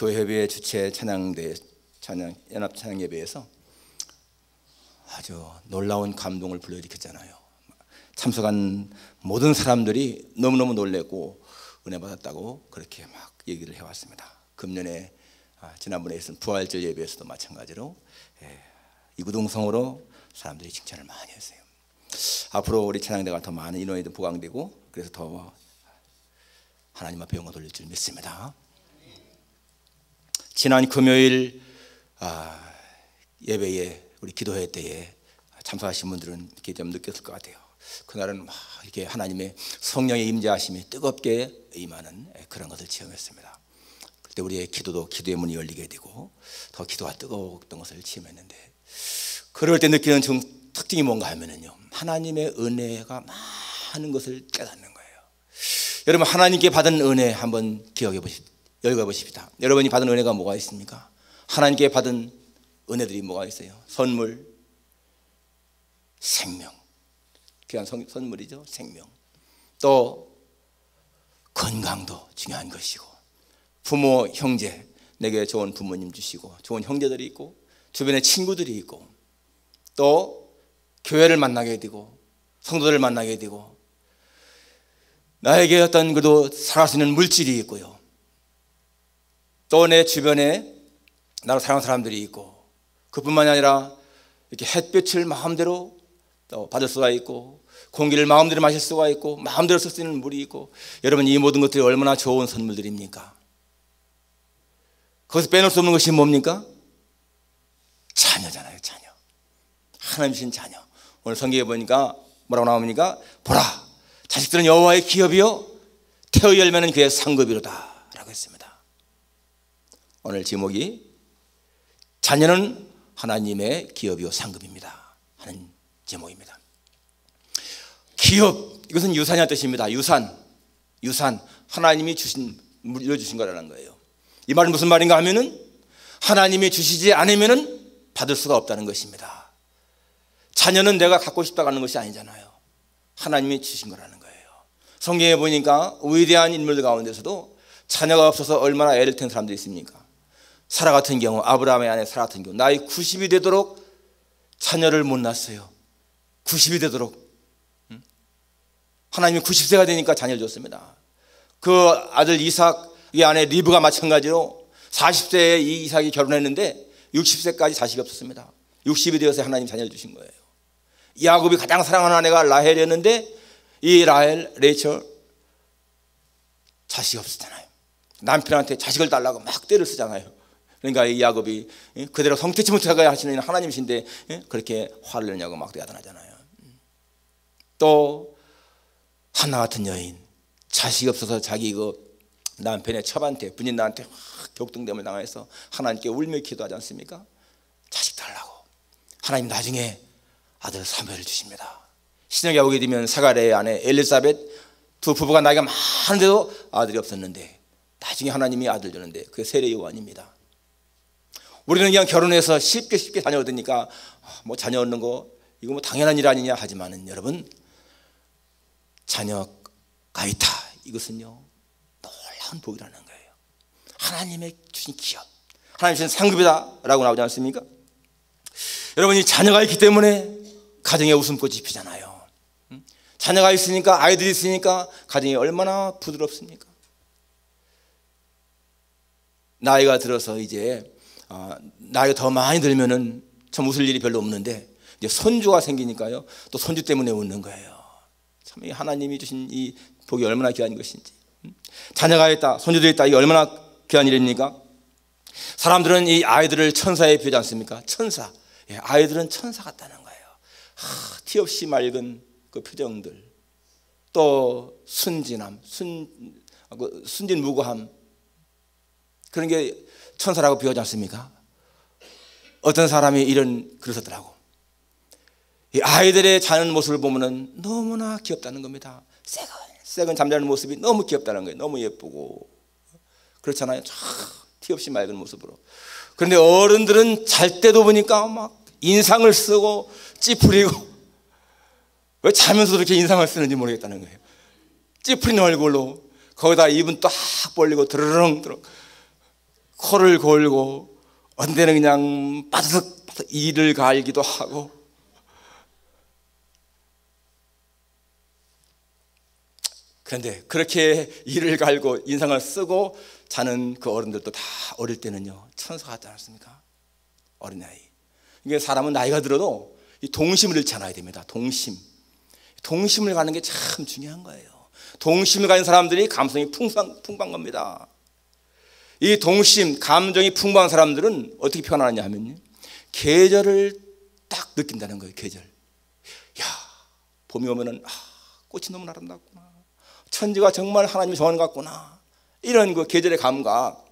교회협의회 주최 연합 찬양 예배에서 아주 놀라운 감동을 불러일으켰잖아요. 참석한 모든 사람들이 너무너무 놀랬고 은혜 받았다고 그렇게 막 얘기를 해왔습니다. 금년에 지난번에 있은 부활절 예배에서도 마찬가지로 이구동성으로 사람들이 칭찬을 많이 했어요. 앞으로 우리 찬양대가 더 많은 인원이 보강되고 그래서 더 하나님 앞에 영광 돌릴 줄 믿습니다. 지난 금요일 예배에 우리 기도회 때에 참석하신 분들은 이렇게 좀 느꼈을 것 같아요. 그날은 막 이렇게 하나님의 성령의 임재하심이 뜨겁게 임하는 그런 것을 체험했습니다. 그때 우리의 기도의 문이 열리게 되고 더 기도가 뜨거웠던 것을 체험했는데, 그럴 때 느끼는 특징이 뭔가 하면은요, 하나님의 은혜가 많은 것을 깨닫는 거예요. 여러분, 하나님께 받은 은혜 한번 열거해 보십시다. 여러분이 받은 은혜가 뭐가 있습니까? 하나님께 받은 은혜들이 뭐가 있어요? 선물, 생명, 귀한 선물이죠. 생명. 또 건강도 중요한 것이고, 부모, 형제, 내게 좋은 부모님 주시고 좋은 형제들이 있고 주변에 친구들이 있고, 또 교회를 만나게 되고 성도들을 만나게 되고, 나에게 어떤 그래도 살아갈 수 있는 물질이 있고요, 또 내 주변에 나를 사랑하는 사람들이 있고, 그뿐만이 아니라 이렇게 햇빛을 마음대로 또 받을 수가 있고, 공기를 마음대로 마실 수가 있고, 마음대로 쓸 수 있는 물이 있고. 여러분, 이 모든 것들이 얼마나 좋은 선물들입니까? 거기서 빼놓을 수 없는 것이 뭡니까? 자녀잖아요. 자녀. 하나님 주신 자녀. 오늘 성경에 보니까 뭐라고 나옵니까? 보라, 자식들은 여호와의 기업이요 태의 열매는 그의 상급이로다 라고 했습니다. 오늘 제목이 자녀는 하나님의 기업이요 상급입니다 하는 제목입니다. 기업, 이것은 유산이라는 뜻입니다. 유산, 하나님이 물려주신 거라는 거예요. 이 말은 무슨 말인가 하면은 하나님이 주시지 않으면은 받을 수가 없다는 것입니다. 자녀는 내가 갖고 싶다고 하는 것이 아니잖아요. 하나님이 주신 거라는 거예요. 성경에 보니까 위대한 인물들 가운데서도 자녀가 없어서 얼마나 애를 태운 사람들이 있습니까? 사라 같은 경우, 아브라함의 아내 사라 같은 경우 나이 90이 되도록 자녀를 못 낳았어요. 90이 되도록. 하나님이 90세가 되니까 자녀를 줬습니다. 그 아들 이삭의 아내 리브가 마찬가지로 40세에 이 이삭이 결혼했는데 60세까지 자식이 없었습니다. 60이 되어서 하나님 자녀를 주신 거예요. 야곱이 가장 사랑하는 아내가 라헬이었는데 이 레이첼 자식이 없었잖아요. 남편한테 자식을 달라고 막 때를 쓰잖아요. 그러니까 이 야곱이 그대로 성취치 못하게 하시는 하나님이신데 그렇게 화를 내냐고 막 야단하잖아요. 또 한나 같은 여인, 자식이 없어서 자기 남편의 첩한테, 분인나한테 격동됨을 당해서 하나님께 울며 기도하지 않습니까? 자식 달라고. 하나님 나중에 아들 사무엘을 주십니다. 신약에 오게 되면 사가랴의 아내 엘리사벳 두 부부가 나이가 많은데도 아들이 없었는데 나중에 하나님이 아들 주는데 그게 세례 요한입니다. 우리는 그냥 결혼해서 쉽게 자녀 얻으니까 뭐 자녀 얻는 거 이거 뭐 당연한 일 아니냐 하지만은 여러분, 자녀가 있다, 이것은요 놀라운 복이라는 거예요. 하나님의 주신 기업, 하나님 주신 상급이다 라고 나오지 않습니까? 여러분이 자녀가 있기 때문에 가정에 웃음꽃이 피잖아요. 자녀가 있으니까, 아이들이 있으니까 가정이 얼마나 부드럽습니까? 나이가 들어서 이제 나이가 더 많이 들면은 참 웃을 일이 별로 없는데 이제 손주가 생기니까요 또 손주 때문에 웃는 거예요. 참 이 하나님이 주신 이 복이 얼마나 귀한 것인지. 자녀가 있다, 손주도 있다, 이게 얼마나 귀한 일입니까? 사람들은 이 아이들을 천사에 비유하지 않습니까? 천사. 아이들은 천사 같다는 거예요. 티 없이 맑은 그 표정들, 또 순진함, 순진무구함, 그런 게 천사라고 비유하지 않습니까? 어떤 사람이 그러셨더라고. 이 아이들의 자는 모습을 보면은 너무나 귀엽다는 겁니다. 새근 잠자는 모습이 너무 귀엽다는 거예요. 너무 예쁘고 그렇잖아요. 티 없이 맑은 모습으로. 그런데 어른들은 잘 때도 보니까 막 인상을 쓰고 찌푸리고, 왜 자면서도 그렇게 인상을 쓰는지 모르겠다는 거예요. 찌푸린 얼굴로 거기다 입은 딱 벌리고 드르렁 코를 골고 어떤 데는 그냥 바삭바삭 이를 갈기도 하고, 그런데 그렇게 이를 갈고 인상을 쓰고 자는 그 어른들도 다 어릴 때는요 천사 같지 않습니까? 어린아이. 이게 사람은 나이가 들어도 이 동심을 잃지 않아야 됩니다. 동심을 가는 게 참 중요한 거예요. 동심을 가진 사람들이 감성이 풍부한 겁니다. 이 동심, 감정이 풍부한 사람들은 어떻게 표현하느냐 하면요, 계절을 딱 느낀다는 거예요. 계절. 야, 봄이 오면은 꽃이 너무 아름답구나. 천지가 정말 하나님이 좋아하는 것 같구나. 이런 그 계절의 감각.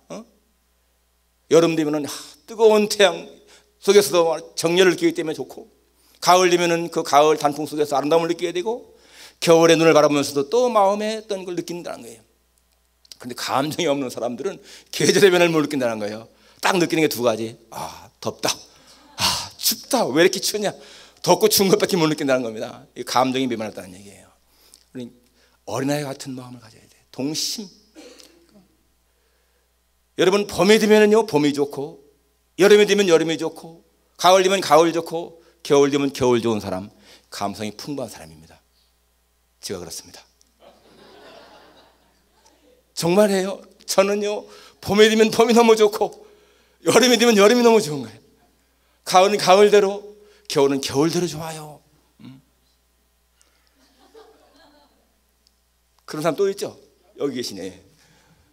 여름 되면은 뜨거운 태양 속에서도 정열을 느끼기 때문에 좋고, 가을 되면은 그 가을 단풍 속에서 아름다움을 느끼게 되고, 겨울의 눈을 바라보면서도 또 마음에 어떤 걸 느낀다는 거예요. 그런데 감정이 없는 사람들은 계절의 변화를 못 느낀다는 거예요. 딱 느끼는 게 두 가지. 덥다. 춥다. 왜 이렇게 추냐. 덥고 추운 것밖에 못 느낀다는 겁니다. 이 감정이 미만하다는 얘기예요. 우리 어린아이 같은 마음을 가져야 돼요. 동심. 여러분, 봄이 되면은요 봄이 좋고, 여름이 되면 여름이 좋고, 가을 되면 가을 좋고, 겨울 되면 겨울 좋은 사람, 감성이 풍부한 사람입니다. 제가 그렇습니다. 정말이에요. 저는요 봄이 되면 봄이 너무 좋고, 여름이 되면 여름이 너무 좋은 거예요. 가을은 가을대로, 겨울은 겨울대로 좋아요. 그런 사람 또 있죠? 여기 계시네.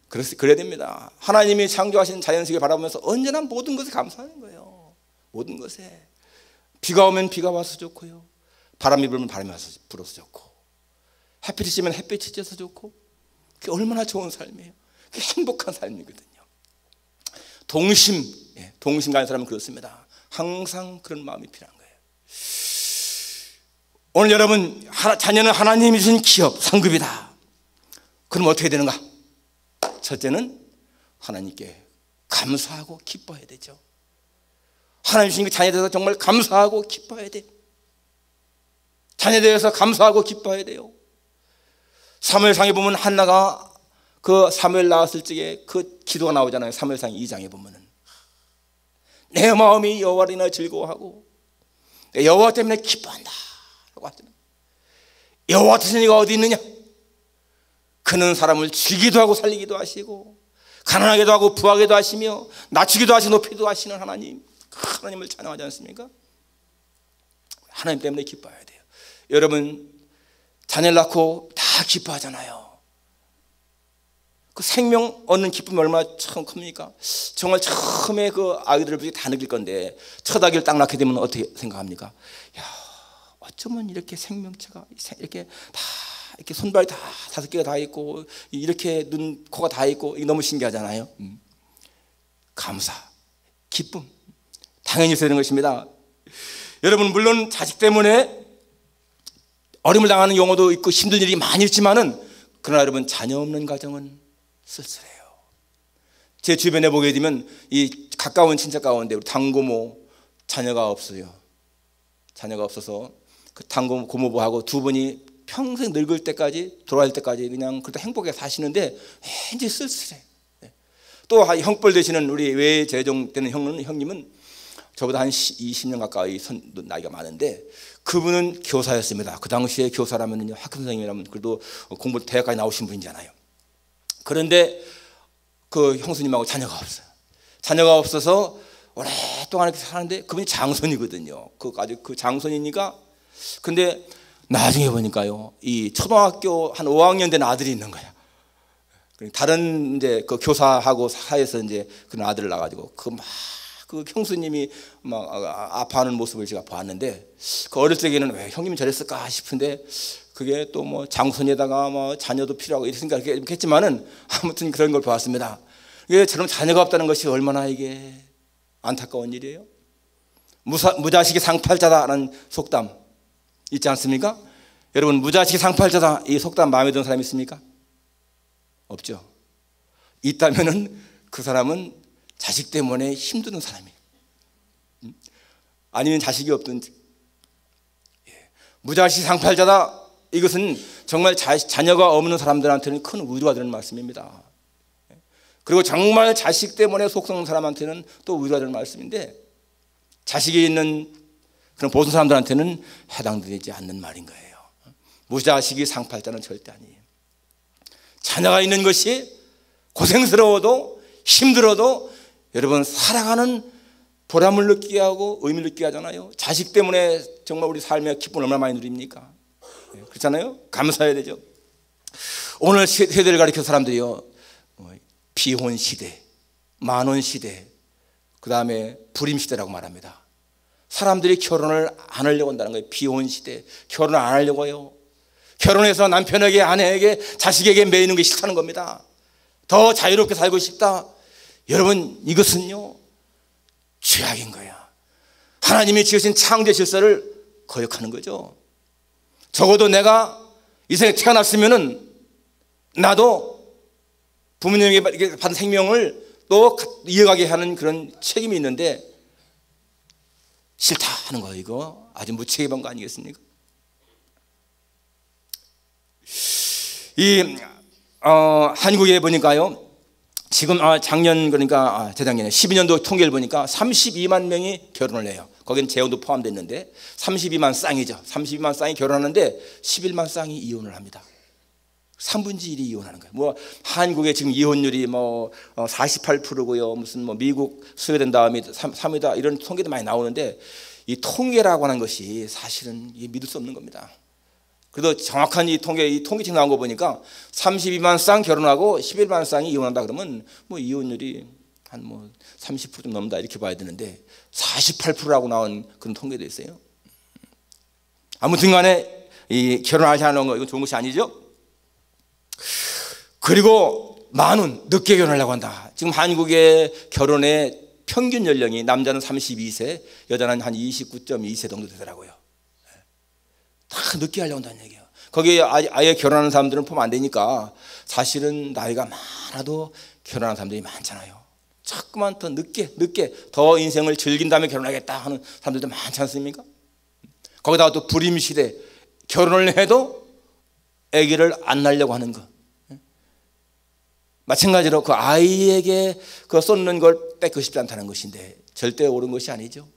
그래야 됩니다. 하나님이 창조하신 자연세계 바라보면서 언제나 모든 것에 감사하는 거예요. 모든 것에. 비가 오면 비가 와서 좋고요, 바람이 불면 바람이 와서 불어서 좋고, 햇빛이 찌면 햇빛이 쪄서 좋고, 그게 얼마나 좋은 삶이에요. 그게 행복한 삶이거든요. 동심 가진 사람은 그렇습니다. 항상 그런 마음이 필요한 거예요. 오늘 여러분, 자녀는 하나님이 주신 기업, 상급이다. 그럼 어떻게 되는가? 첫째는 하나님께 감사하고 기뻐해야 되죠. 하나님 주신 그 자녀에 대해서 정말 감사하고 기뻐해야 돼. 자녀에 대해서 감사하고 기뻐해야 돼요. 사무엘상에 보면 한나가 그 사무엘 낳았을 적에 그 기도가 나오잖아요. 사무엘상 2장에 보면은 내 마음이 여호와를 인하여 즐거워하고 여호와 때문에 기뻐한다 라고 하잖아요. 여호와 같으신 이가 어디 있느냐? 그는 사람을 죽이기도 하고 살리기도 하시고, 가난하게도 하고 부하게도 하시며, 낮추기도 하시고 높이기도 하시는 하나님, 하나님을 찬양하지 않습니까? 하나님 때문에 기뻐해야 돼요. 여러분, 자녀를 낳고 다 기뻐하잖아요. 그 생명 얻는 기쁨이 얼마나 참 큽니까? 정말 처음에 그 아이들을 다 느낄 건데, 첫 아기를 딱 낳게 되면 어떻게 생각합니까? 야, 어쩌면 이렇게 생명체가 이렇게 다 이렇게 손발이 다 5개가 다 있고, 이렇게 눈, 코가 다 있고, 이게 너무 신기하잖아요. 감사, 기쁨, 당연히 있어야 되는 것입니다. 여러분, 물론 자식 때문에 어려움을 당하는 경우도 있고 힘든 일이 많이 있지만은, 그러나 여러분, 자녀 없는 가정은 쓸쓸해요. 제 주변에 보게 되면 이 가까운 친척 가운데 우리 당고모 자녀가 없어요. 자녀가 없어서 그 당고모부하고 두 분이 평생 늙을 때까지, 돌아갈 때까지 그냥 그렇게 행복하게 사시는데 왠지 쓸쓸해. 또 형벌 되시는 우리 외재정되는 형님은 저보다 한 20년 가까이 나이가 많은데, 그분은 교사였습니다. 그 당시에 교사라면 학교 선생님이라면 그래도 공부 대학까지 나오신 분이잖아요. 그런데 그 형수님하고 자녀가 없어요. 자녀가 없어서 오랫동안 이렇게 사는데, 그분이 장손이거든요. 아주 그 장손이니까. 근데 나중에 보니까요, 이 초등학교 한 5학년 된 아들이 있는 거야. 다른 이제 그 교사하고 사이에서 이제 그런 아들을 낳아가지고 그 형수님이 막 아파하는 모습을 제가 봤는데, 그 어릴 적에는 왜 형님이 저랬을까 싶은데, 그게 또 뭐 장손에다가 뭐 자녀도 필요하고 이랬으니까 이렇게 했지만은 아무튼 그런 걸 보았습니다. 이게 저런 자녀가 없다는 것이 얼마나 이게 안타까운 일이에요. 무자식이 상팔자다라는 속담 있지 않습니까? 여러분, 무자식이 상팔자다, 이 속담 마음에 드는 사람 있습니까? 없죠. 있다면은 그 사람은 자식 때문에 힘드는 사람이에요. 아니면 자식이 없든지. 무자식 상팔자다, 이것은 정말 자녀가 없는 사람들한테는 큰 위로가 되는 말씀입니다. 그리고 정말 자식 때문에 속상한 사람한테는 또 위로가 되는 말씀인데, 자식이 있는 그런 보통 사람들한테는 해당되지 않는 말인 거예요. 무자식이 상팔자는 절대 아니에요. 자녀가 있는 것이 고생스러워도 힘들어도 여러분 살아가는 보람을 느끼게 하고 의미를 느끼게 하잖아요. 자식 때문에 정말 우리 삶의 기쁨을 얼마나 많이 누립니까? 그렇잖아요. 감사해야 되죠. 오늘 세대를 가리켜 사람들이요, 비혼 시대, 만원 시대, 그 다음에 불임 시대라고 말합니다. 사람들이 결혼을 안 하려고 한다는 거예요. 비혼 시대, 결혼을 안 하려고 해요. 결혼해서 남편에게, 아내에게, 자식에게 매이는 게 싫다는 겁니다. 더 자유롭게 살고 싶다. 여러분, 이것은요 죄악인 거야. 하나님이 지으신 창조 질서를 거역하는 거죠. 적어도 내가 이 세상에 태어났으면은 나도 부모님에게 받은 생명을 또 이어가게 하는 그런 책임이 있는데 싫다 하는 거예요. 이거 아주 무책임한 거 아니겠습니까? 한국에 보니까요, 지금 작년, 그러니까 재작년에 12년도 통계를 보니까 32만 명이 결혼을 해요. 거기는 재혼도 포함됐는데 32만 쌍이죠. 32만 쌍이 결혼하는데 11만 쌍이 이혼을 합니다. 3분의 1이 이혼하는 거예요. 뭐 한국의 지금 이혼율이 48%고요. 무슨 미국, 스웨덴 다음이 3위다 이런 통계도 많이 나오는데, 이 통계라고 하는 것이 사실은 믿을 수 없는 겁니다. 그래도 정확한 이 통계책 나온 거 보니까 32만 쌍 결혼하고 11만 쌍이 이혼한다 그러면 이혼율이 한 30% 좀 넘는다 이렇게 봐야 되는데 48%라고 나온 그런 통계도 있어요. 아무튼 간에 이 결혼하지 않은 거 이건 좋은 것이 아니죠. 그리고 많은 늦게 결혼하려고 한다. 지금 한국의 결혼의 평균 연령이 남자는 32세, 여자는 한 29.2세 정도 되더라고요. 다 늦게 하려고 한다는 얘기예요. 거기에 아예 결혼하는 사람들은 포함 안 되니까 사실은 나이가 많아도 결혼하는 사람들이 많잖아요. 자꾸만 더 늦게 더 인생을 즐긴 다음에 결혼하겠다 하는 사람들도 많지 않습니까? 거기다가 또 불임 시대, 결혼을 해도 아기를 안 낳으려고 하는 거. 마찬가지로 그 아이에게 그 쏟는 걸 뺏고 싶지 않다는 것인데 절대 옳은 것이 아니죠.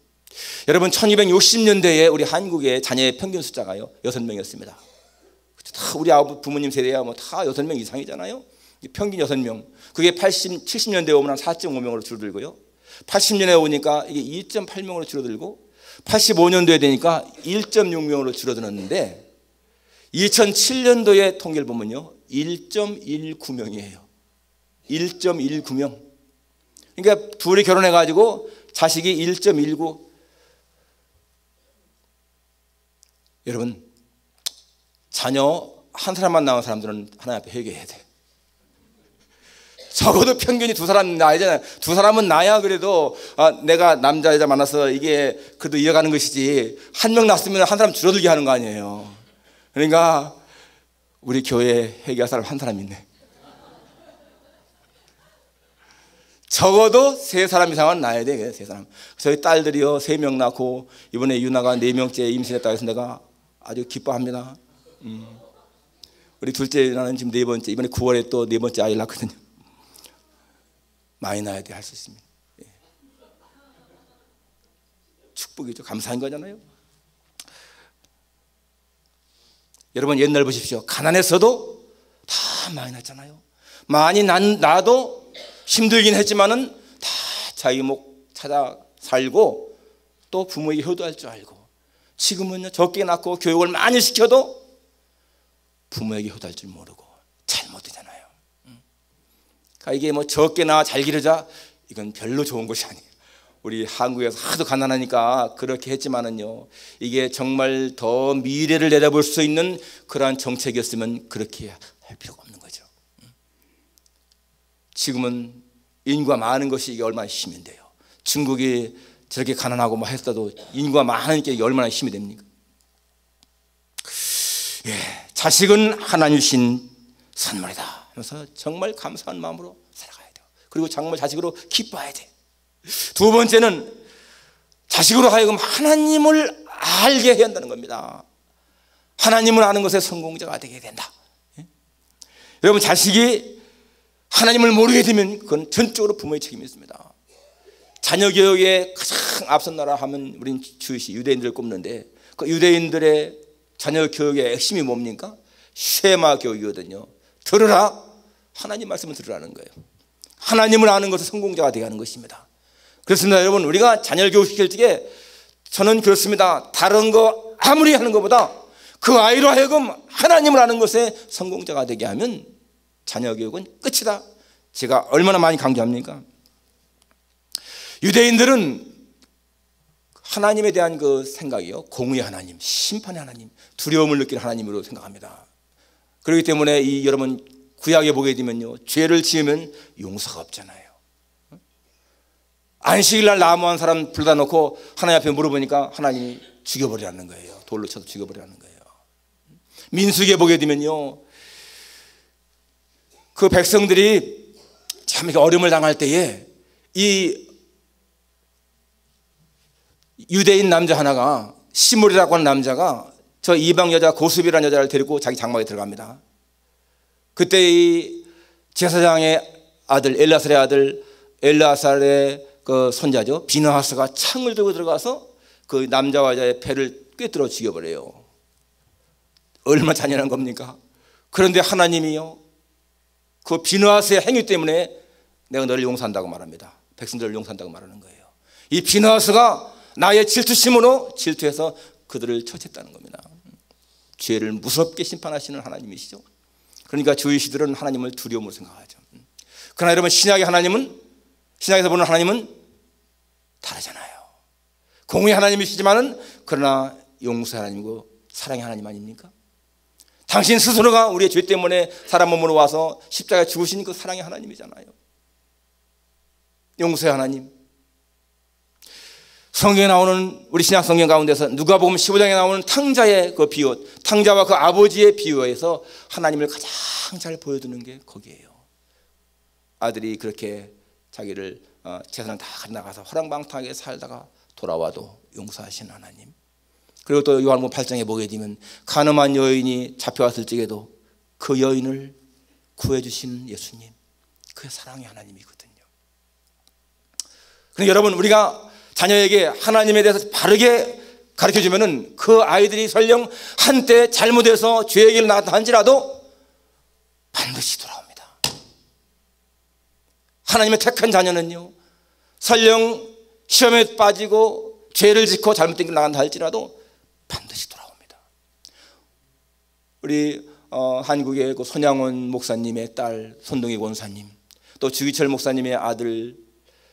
여러분, 1260년대에 우리 한국의 자녀의 평균 숫자가요 6명이었습니다. 다 우리 부모님 세대야 다 6명 이상이잖아요. 평균 6명. 그게 70년대에 오면 한 4.5명으로 줄어들고요. 80년에 오니까 이게 2.8명으로 줄어들고 85년도에 되니까 1.6명으로 줄어들었는데 2007년도에 통계를 보면요 1.19명이에요. 1.19명. 그러니까 둘이 결혼해가지고 자식이 1.19. 여러분, 자녀 한 사람만 낳은 사람들은 하나님 앞에 회개해야 돼. 적어도 평균이 2사람 낳아야잖아요. 2사람은 낳아야 그래도 내가 남자 여자 만나서 이게 그래도 이어가는 것이지, 한 명 낳았으면 한 사람 줄어들게 하는 거 아니에요. 그러니까 우리 교회에 회개할 사람 한 사람 있네. 적어도 3사람 이상은 낳아야 돼. 3사람. 저희 딸들이요 3명 낳고 이번에 유나가 4명째 임신했다고 해서 내가 아주 기뻐합니다. 우리 둘째 유나는 지금 4번째, 이번에 9월에 또 4번째 아이를 낳거든요. 많이 낳아야 돼. 할 수 있습니다. 축복이죠. 감사한 거잖아요. 여러분, 옛날 보십시오. 가난했어도 다 많이 낳았잖아요. 많이 낳아도 힘들긴 했지만은 다 자기 목 찾아 살고 또 부모에게 효도할 줄 알고. 지금은요 적게 낳고 교육을 많이 시켜도 부모에게 효도할 줄 모르고 잘못되잖아요. 그러니까 이게 적게 낳아 잘 기르자, 이건 별로 좋은 것이 아니에요. 우리 한국에서 하도 가난하니까 그렇게 했지만은요, 이게 정말 더 미래를 내다볼 수 있는 그러한 정책이었으면 그렇게 할 필요가 없는 거죠. 지금은 인구가 많은 것이 이게 얼마나 힘이 돼요. 중국이 저렇게 가난하고 했어도 인구가 많으니까 이게 얼마나 힘이 됩니까? 자식은 하나님 주신 선물이다 하면서 정말 감사한 마음으로 살아가야 돼요. 그리고 정말 자식으로 기뻐해야 돼. 두 번째는 자식으로 하여금 하나님을 알게 해야 한다는 겁니다. 하나님을 아는 것에 성공자가 되게 된다. 여러분, 자식이 하나님을 모르게 되면 그건 전적으로 부모의 책임이 있습니다. 자녀 교육에 가장 앞선 나라 하면 우린 주이시 유대인들을 꼽는데, 그 유대인들의 자녀 교육의 핵심이 뭡니까? 쉐마 교육이거든요. 들으라, 하나님 말씀을 들으라는 거예요. 하나님을 아는 것은 성공자가 되게 하는 것입니다. 그렇습니다. 여러분, 우리가 자녀를 교육시킬 적에 저는 그렇습니다. 다른 거 아무리 하는 것보다 그 아이로 하여금 하나님을 아는 것에 성공자가 되게 하면 자녀 교육은 끝이다. 제가 얼마나 많이 강조합니까? 유대인들은 하나님에 대한 그 생각이요, 공의의 하나님, 심판의 하나님, 두려움을 느끼는 하나님으로 생각합니다. 그렇기 때문에 여러분 구약에 보게 되면요, 죄를 지으면 용서가 없잖아요. 안식일날 나무한 사람 불러다 놓고 하나님 앞에 물어보니까 하나님이 죽여버리라는 거예요. 돌로 쳐서 죽여버리라는 거예요. 민수기에 보게 되면요, 그 백성들이 참 어려움을 당할 때에 이 유대인 남자 하나가, 시므리라고 하는 남자가 저 이방 여자 고수비라는 여자를 데리고 자기 장막에 들어갑니다. 그때 이 제사장의 아들, 엘라살의 아들, 엘라살의 그 손자죠, 비느하스가 창을 들고 들어가서 그 남자와 여자의 배를 꿰뚫어 죽여버려요. 얼마나 잔인한 겁니까? 그런데 하나님이요, 그 비느하스의 행위 때문에 내가 너를 용서한다고 말합니다. 백성들을 용서한다고 말하는 거예요. 이 비느하스가 나의 질투심으로 질투해서 그들을 처치했다는 겁니다. 죄를 무섭게 심판하시는 하나님이시죠. 그러니까 주의시들은 하나님을 두려움으로 생각하죠. 그러나 여러분, 신약에서 보는 하나님은 다르잖아요. 공의의 하나님이시지만은 그러나 용서의 하나님이고 사랑의 하나님 아닙니까? 당신 스스로가 우리의 죄 때문에 사람 몸으로 와서 십자가에 죽으신 그 사랑의 하나님이잖아요. 용서의 하나님. 성경에 나오는, 우리 신약 성경 가운데서 누가복음 15장에 나오는 탕자의 그 비유, 탕자와 그 아버지의 비유에서 하나님을 가장 잘 보여주는 게 거기에요. 아들이 그렇게 자기를 재산을 다 가져나가서 허랑방탕하게 살다가 돌아와도 용서하신 하나님. 그리고 또 요한복음 8장에 보게 되면 가늠한 여인이 잡혀왔을 적에도 그 여인을 구해주신 예수님, 그의 사랑의 하나님이거든요. 그러니까 여러분, 우리가 자녀에게 하나님에 대해서 바르게 가르쳐주면은 그 아이들이 설령 한때 잘못해서 죄의 길을 나갔다 할지라도 반드시 돌아옵니다. 하나님의 택한 자녀는요, 설령 시험에 빠지고 죄를 짓고 잘못된 길을 나간다 할지라도 반드시 돌아옵니다. 우리 한국의 그 손양원 목사님의 딸 손동희 권사님, 또 주기철 목사님의 아들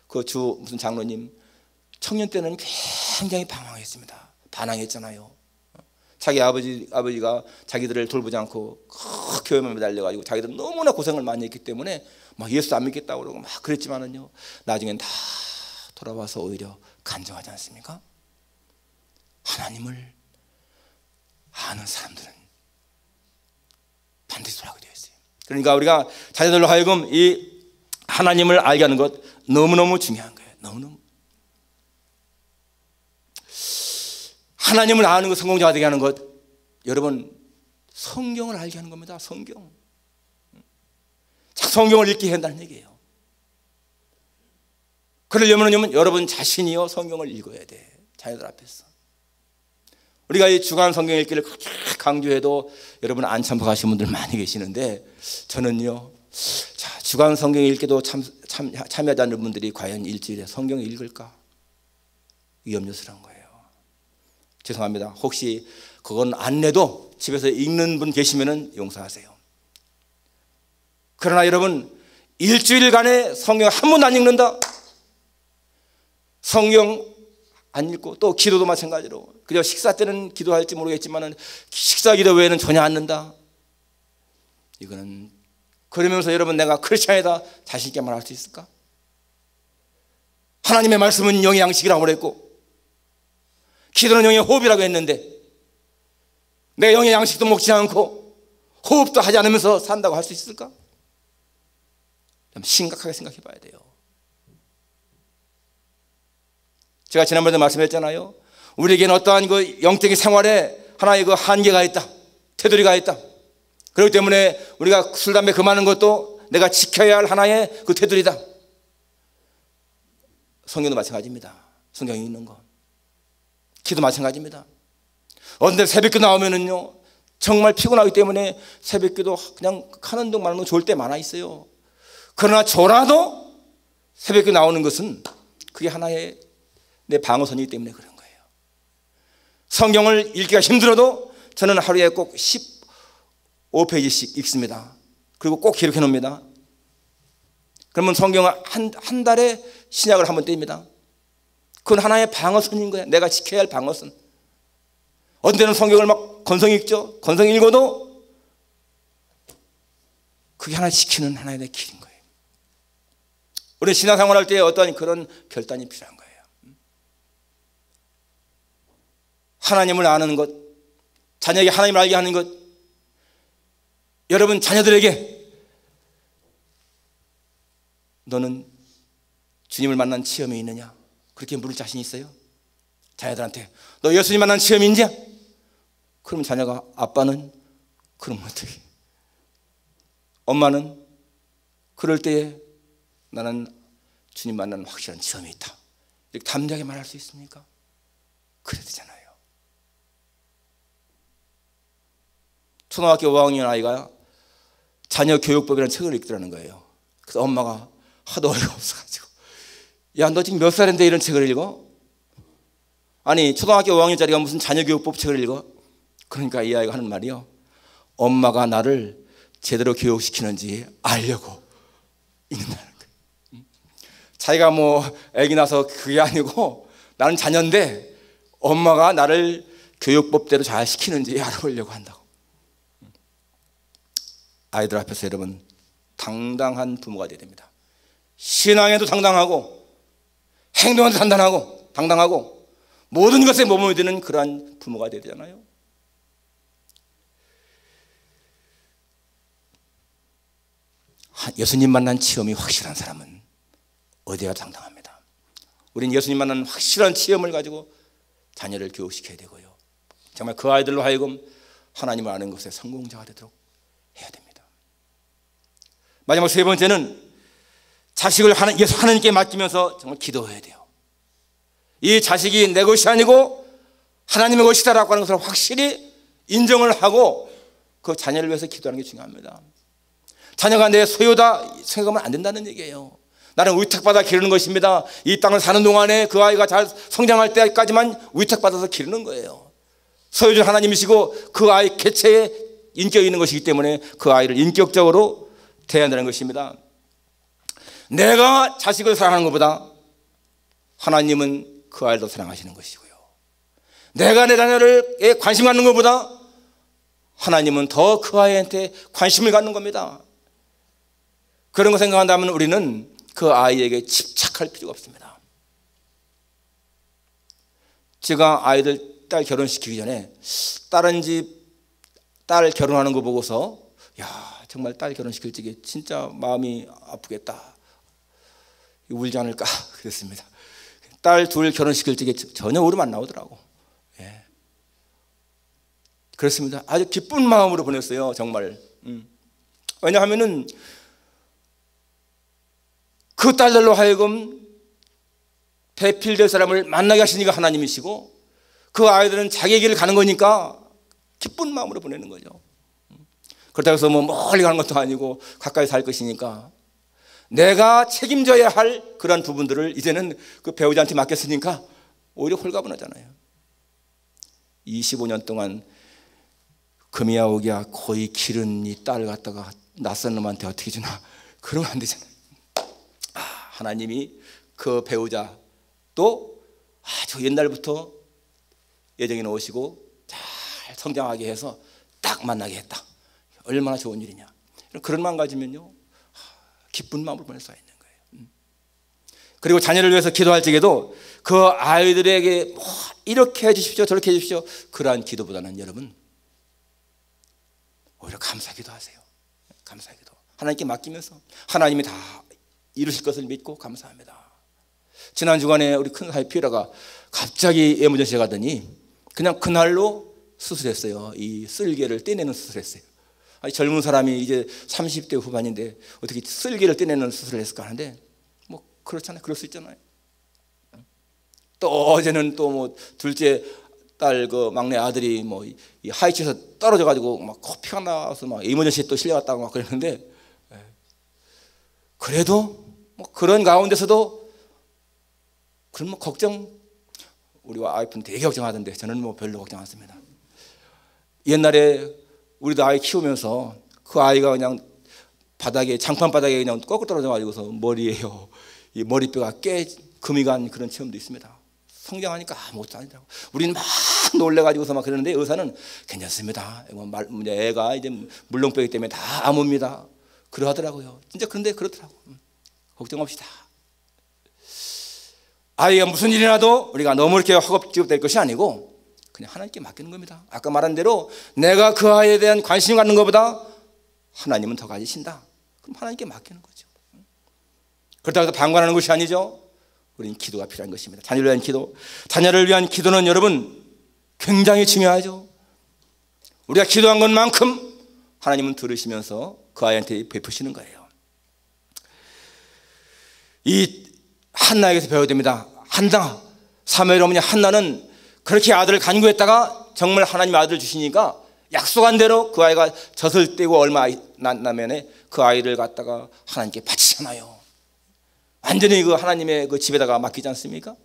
그 무슨 장로님, 청년 때는 굉장히 방황했습니다. 반항했잖아요. 자기 아버지가 자기들을 돌보지 않고 교회만 매달려가지고 자기들은 너무나 고생을 많이 했기 때문에 막 예수 안 믿겠다고 그러고 막 그랬지만은요, 나중엔 다 돌아와서 오히려 간증하지 않습니까? 하나님을 아는 사람들은 반드시 돌아오게 되어 있어요. 그러니까 우리가 자녀들로 하여금 이 하나님을 알게 하는 것 너무너무 중요한 거예요. 너무너무. 하나님을 아는 것, 성공자가 되게 하는 것, 여러분 성경을 알게 하는 겁니다. 성경. 성경을 읽게 한다는 얘기예요. 그러려면 여러분 자신이요 성경을 읽어야 돼. 자녀들 앞에서. 우리가 이 주간 성경 읽기를 그렇게 강조해도 여러분 안 참석하시는 분들 많이 계시는데, 저는요, 자, 주간 성경 읽기도 참여하지 않는 분들이 과연 일주일에 성경을 읽을까? 위험요소란 거예요. 죄송합니다. 혹시 그건 안 내도 집에서 읽는 분 계시면 용서하세요. 그러나 여러분, 일주일간에 성경 한 번도 안 읽는다? 성경 안 읽고 또 기도도 마찬가지로 그저 식사 때는 기도할지 모르겠지만 식사 기도 외에는 전혀 안 는다? 이거는, 그러면서 여러분 내가 크리스찬이다 자신 있게 말할 수 있을까? 하나님의 말씀은 영의 양식이라고 그랬고 기도는 영의 호흡이라고 했는데 내가 영의 양식도 먹지 않고 호흡도 하지 않으면서 산다고 할 수 있을까? 좀 심각하게 생각해 봐야 돼요. 제가 지난번에도 말씀했잖아요. 우리에게는 어떠한 그 영적인 생활에 하나의 그 한계가 있다, 테두리가 있다. 그렇기 때문에 우리가 술, 담배 금하는 것도 내가 지켜야 할 하나의 그 테두리다. 성경도 마찬가지입니다. 성경에 있는 거. 기도 마찬가지입니다. 어느 새벽기도 나오면은요, 정말 피곤하기 때문에 새벽기도 그냥 하는 둥 마는 둥 좋을 때 많아 있어요. 그러나 저라도 새벽기도 나오는 것은 그게 하나의 내 방어선이기 때문에 그런 거예요. 성경을 읽기가 힘들어도 저는 하루에 꼭 15페이지씩 읽습니다. 그리고 꼭 기록해 놓습니다. 그러면 성경을 한 달에 신약을 한번 뗍니다. 그건 하나의 방어선인 거예요. 내가 지켜야 할 방어선. 어떤 때는 성경을 막 건성 읽죠. 건성 읽어도 그게 하나 지키는 하나의 내 길인 거예요. 우리 신앙생활 할 때 어떠한 그런 결단이 필요한 거예요. 하나님을 아는 것, 자녀에게 하나님을 알게 하는 것. 여러분 자녀들에게 너는 주님을 만난 체험이 있느냐? 그렇게 물을 자신 있어요? 자녀들한테 너 예수님 만난 체험이 있냐? 그럼 자녀가 아빠는 그럼 어떻게? 엄마는 그럴 때에 나는 주님 만나는 확실한 체험이 있다. 이렇게 담대하게 말할 수 있습니까? 그래야 되잖아요. 초등학교 5학년 아이가 자녀 교육법이라는 책을 읽더라는 거예요. 그래서 엄마가 하도 어이가 없어가지고 야, 너 지금 몇 살인데 이런 책을 읽어? 아니 초등학교 5학년짜리가 무슨 자녀 교육법 책을 읽어? 그러니까 이 아이가 하는 말이요, 엄마가 나를 제대로 교육시키는지 알려고 읽는다는 거예요. 자기가 뭐 애기 나서 그게 아니고 나는 자녀인데 엄마가 나를 교육법대로 잘 시키는지 알아보려고 한다고. 아이들 앞에서 여러분 당당한 부모가 되어야 됩니다. 신앙에도 당당하고 행동에도 당당하고 모든 것에 몸을 드는 그러한 부모가 되어야 되잖아요. 예수님 만난 체험이 확실한 사람은 어디가 당당합니다. 우리는 예수님 만난 확실한 체험을 가지고 자녀를 교육시켜야 되고요, 정말 그 아이들로 하여금 하나님을 아는 것에 성공자가 되도록 해야 됩니다. 마지막 세 번째는 자식을 하나님께 맡기면서 정말 기도해야 돼요. 이 자식이 내 것이 아니고 하나님의 것이다라고 하는 것을 확실히 인정을 하고 그 자녀를 위해서 기도하는 게 중요합니다. 자녀가 내 소유다 생각하면 안 된다는 얘기예요. 나는 위탁받아 기르는 것입니다. 이 땅을 사는 동안에 그 아이가 잘 성장할 때까지만 위탁받아서 기르는 거예요. 소유주 하나님이시고 그 아이 개체에 인격이 있는 것이기 때문에 그 아이를 인격적으로 대해야 한다는 것입니다. 내가 자식을 사랑하는 것보다 하나님은 그 아이를 더 사랑하시는 것이고요, 내가 내 자녀를 관심 갖는 것보다 하나님은 더 그 아이한테 관심을 갖는 겁니다. 그런 거 생각한다면 우리는 그 아이에게 집착할 필요가 없습니다. 제가 아이들 딸 결혼시키기 전에 다른 집 딸 결혼하는 거 보고서 야, 정말 딸 결혼시킬 적에 진짜 마음이 아프겠다, 울지 않을까 그랬습니다. 딸 둘 결혼시킬 적에 전혀 울음 안 나오더라고. 예. 그렇습니다. 아주 기쁜 마음으로 보냈어요, 정말. 왜냐하면은 그 딸들로 하여금 배필될 사람을 만나게 하시니까 하나님이시고, 그 아이들은 자기 길을 가는 거니까 기쁜 마음으로 보내는 거죠. 그렇다고 해서 뭐 멀리 가는 것도 아니고 가까이 살 것이니까 내가 책임져야 할 그런 부분들을 이제는 그 배우자한테 맡겼으니까 오히려 홀가분하잖아요. 25년 동안 금이야 오기야 거의 기른 이 딸 갖다가 낯선 놈한테 어떻게 주나, 그러면 안 되잖아요. 하나님이 그 배우자 또 아주 옛날부터 예정해 놓으시고 잘 성장하게 해서 딱 만나게 했다. 얼마나 좋은 일이냐. 그런 마음 가지면요, 기쁜 마음으로 보낼 수 있는 거예요. 그리고 자녀를 위해서 기도할 적에도 그 아이들에게 뭐 이렇게 해주십시오 저렇게 해주십시오 그러한 기도보다는 여러분 오히려 감사기도 하세요. 감사기도 하나님께 맡기면서 하나님이 다 이루실 것을 믿고 감사합니다. 지난 주간에 우리 큰 사위 피라가 갑자기 에머전시에 가더니 그냥 그날로 수술했어요. 이 쓸개를 떼내는 수술했어요. 젊은 사람이 이제 30대 후반인데 어떻게 쓸개를 떼내는 수술을 했을까 하는데 뭐 그렇잖아요. 그럴 수 있잖아요. 또 어제는 또 뭐 둘째 딸 그 막내 아들이 뭐 이 하이츠에서 떨어져 가지고 막 코피가 나와서 막 이머전시에 또 실려갔다고 막 그랬는데, 그래도 뭐 그런 가운데서도 그런 뭐 걱정, 우리 와이프는 되게 걱정하던데 저는 뭐 별로 걱정 안 했습니다. 옛날에 우리도 아이 키우면서 그 아이가 그냥 바닥에, 장판 바닥에 그냥 거꾸로 떨어져 가지고서 머리에요, 이 머리뼈가 금이 간 그런 체험도 있습니다. 성장하니까 아무것도 아니더라고. 우리는 막 놀래가지고서 막 그러는데 의사는 괜찮습니다. 애가 이제 물렁뼈이기 때문에 다 아무입니다. 그러하더라고요. 진짜 그런데 그렇더라고. 걱정 없이 다. 아이가 무슨 일이 나도 우리가 너무 이렇게 허겁지겁될 것이 아니고 그냥 하나님께 맡기는 겁니다. 아까 말한 대로 내가 그 아이에 대한 관심 갖는 것보다 하나님은 더 가지신다. 그럼 하나님께 맡기는 거죠. 그렇다고 해서 방관하는 것이 아니죠. 우리는 기도가 필요한 것입니다. 자녀를 위한 기도. 자녀를 위한 기도는 여러분 굉장히 중요하죠. 우리가 기도한 것만큼 하나님은 들으시면서 그 아이한테 베푸시는 거예요. 이 한나에게서 배워야 됩니다. 한나, 사무엘 어머니 한나는 그렇게 아들을 간구했다가 정말 하나님 아들을 주시니까 약속한 대로 그 아이가 젖을 떼고 얼마 나면에 그 아이를 갖다가 하나님께 바치잖아요. 완전히 그 하나님의 그 집에다가 맡기지 않습니까?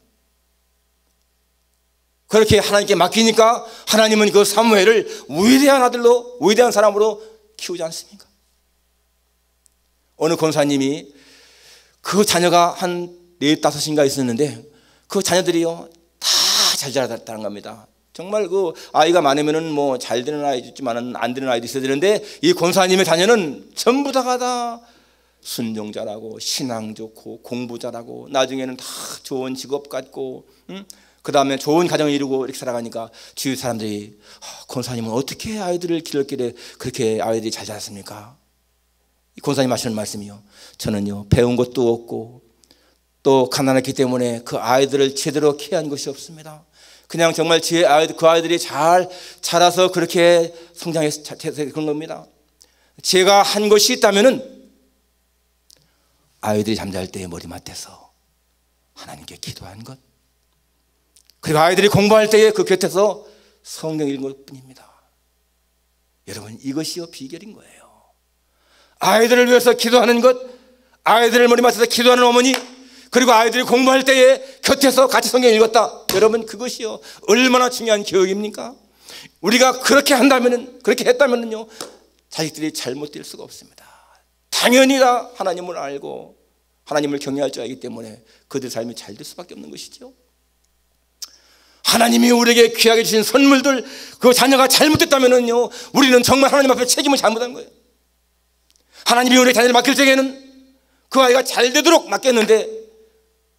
그렇게 하나님께 맡기니까 하나님은 그 사무엘을 위대한 아들로, 위대한 사람으로 키우지 않습니까? 어느 권사님이 그 자녀가 한 4-5인가 있었는데 그 자녀들이요 다 잘 자랐다는 겁니다. 정말 그 아이가 많으면은 뭐 잘 되는 아이도 있지만은 안 되는 아이도 있어야 되는데 이 권사님의 자녀는 전부 다 순종 잘하고 신앙 좋고 공부 잘하고 나중에는 다 좋은 직업 갖고, 그 다음에 좋은 가정을 이루고 이렇게 살아가니까 주위 사람들이 권사님은 어떻게 아이들을 기르길래 그렇게 아이들이 잘 자랐습니까? 이 권사님 하시는 말씀이요, 저는요 배운 것도 없고 또 가난했기 때문에 그 아이들을 제대로 케어한 것이 없습니다. 그냥 정말 그 아이들이 잘 자라서 그렇게 성장해서 그런 겁니다. 제가 한 것이 있다면은 아이들이 잠잘 때 머리맡에서 하나님께 기도한 것, 그리고 아이들이 공부할 때에 그 곁에서 성경 읽은 것뿐입니다. 여러분 이것이요 비결인 거예요. 아이들을 위해서 기도하는 것, 아이들을 머리맡에서 기도하는 어머니, 그리고 아이들이 공부할 때에 곁에서 같이 성경 읽었다. 여러분 그것이요 얼마나 중요한 교육입니까? 우리가 그렇게 한다면은, 그렇게 했다면은요 자식들이 잘못될 수가 없습니다. 당연히 다 하나님을 알고 하나님을 경외할 줄 알기 때문에 그들 삶이 잘 될 수밖에 없는 것이죠. 하나님이 우리에게 귀하게 주신 선물들, 그 자녀가 잘못됐다면은요 우리는 정말 하나님 앞에 책임을 잘못한 거예요. 하나님이 우리 자녀를 맡길 때에는 그 아이가 잘 되도록 맡겼는데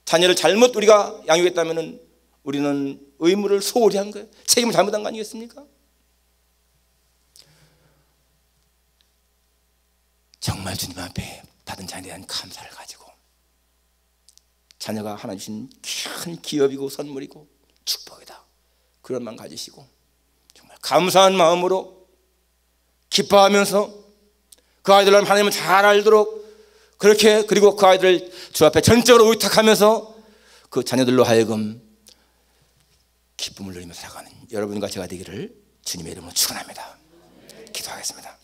자녀를 잘못 우리가 양육했다면은 우리는 의무를 소홀히 한 거예요. 책임을 잘못한 거 아니겠습니까? 정말 주님 앞에 받은 자녀에 대한 감사를 가지고 자녀가 하나 주신 큰 기업이고 선물이고 축복이다, 그런 마음 가지시고 정말 감사한 마음으로 기뻐하면서 그 아이들을 하나님을 잘 알도록 그렇게, 그리고 그 아이들을 주 앞에 전적으로 의탁하면서 그 자녀들로 하여금 기쁨을 누리며 살아가는 여러분과 제가 되기를 주님의 이름으로 축원합니다. 기도하겠습니다.